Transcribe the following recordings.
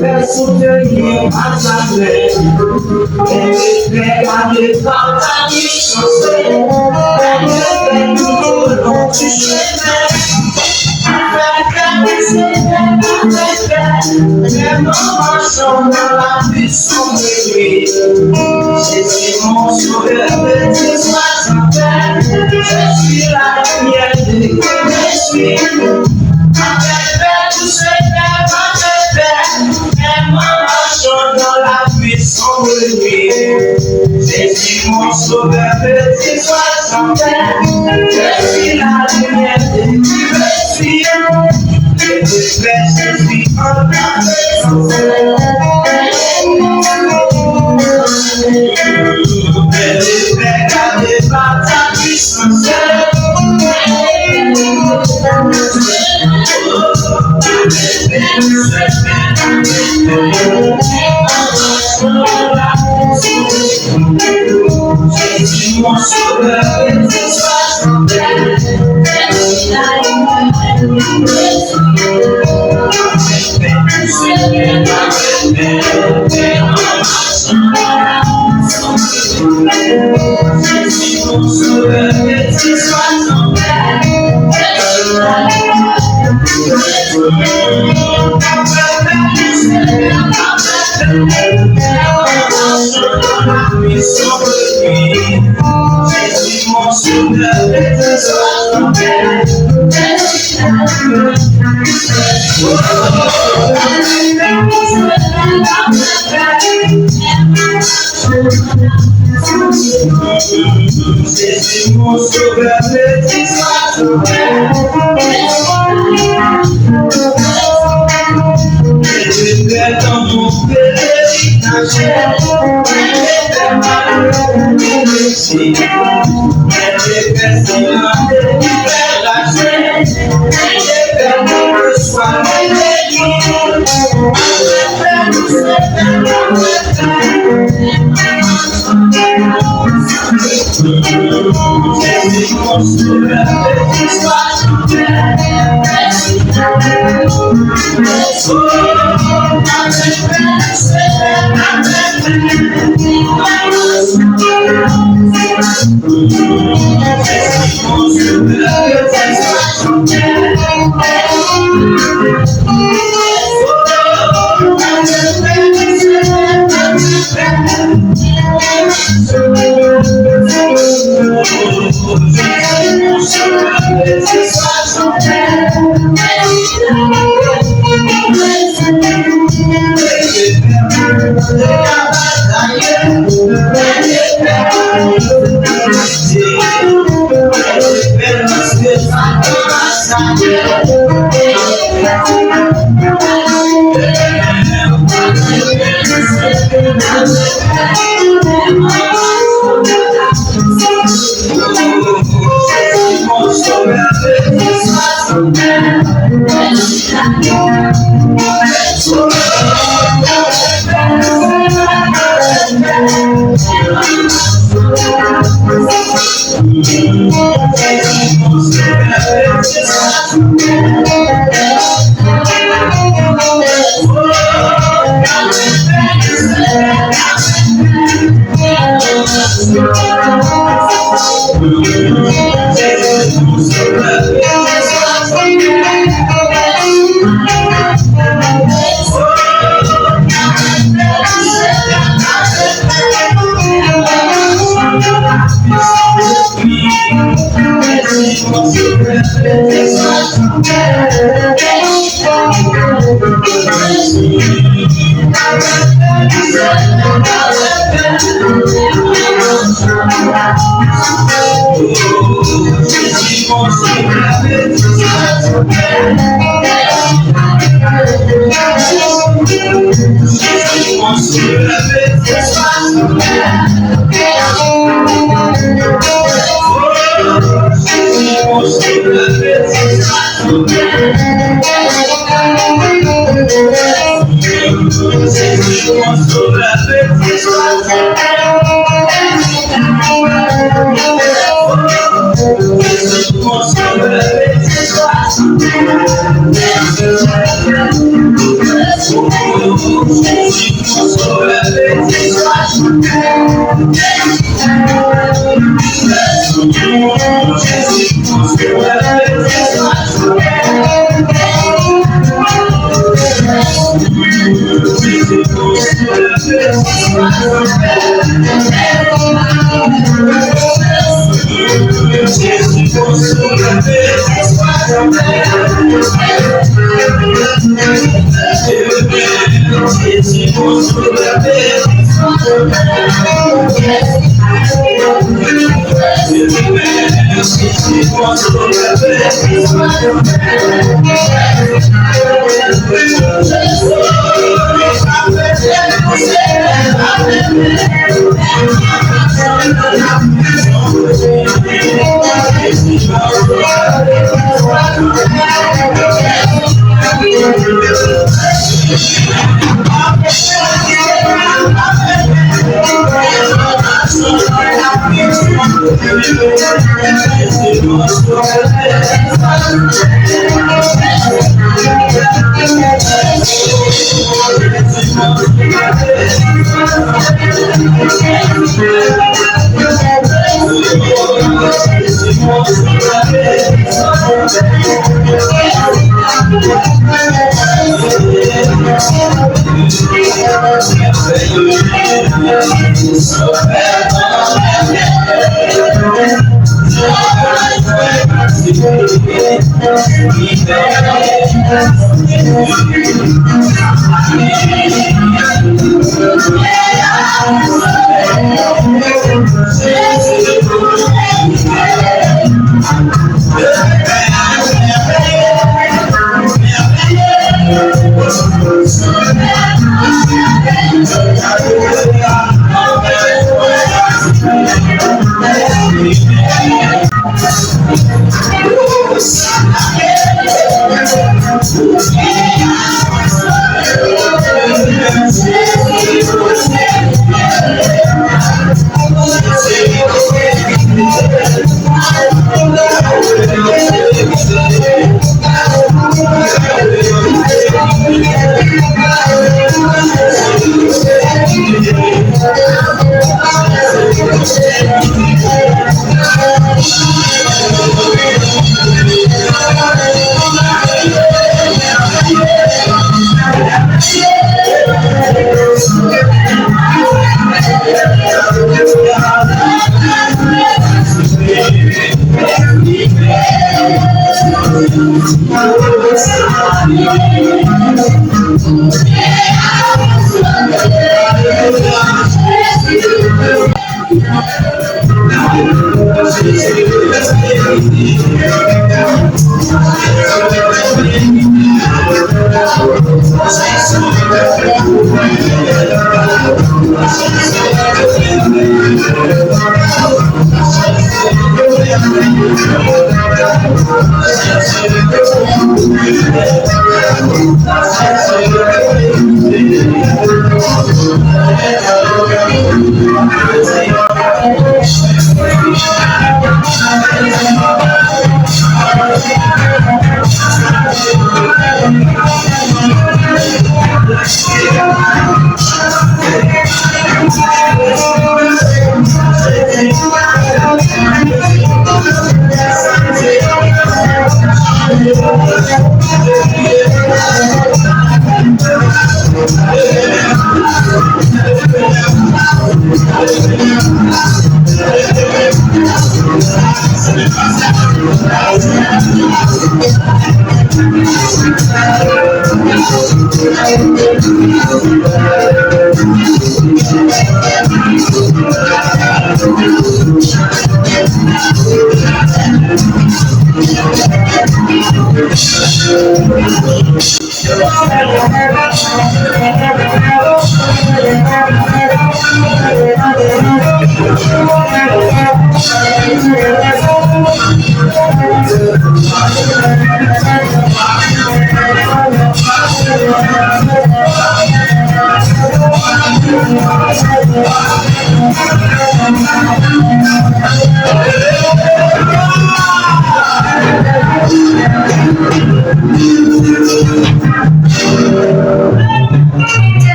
Fais soutenir à sa plaie. Elle fait aller par ta vie chancée. Elle fait tout au long du chemin. Même en marchant dans la vie sombre et nuit, Jésus mon sauveur me dit sois sans peine. Je suis la lumière de l'esprit. Avec tout ce thème, même en marchant dans la vie sombre et nuit, Jésus mon sauveur me dit sois sans peine. Je suis la lumière de l'esprit. Je suis en ta présence. Elle est gardée par ta puissance. Jésus mon sauveur, sois sans peine. Jésus mon sauveur, Jésus mon sauveur, dans mon pèlerinage, elle est pertinente de faire la chaîne, elle est pertinente de soigner les lignes. Jésus mon sauveur, Jésus, mon sauveur,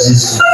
Jésus.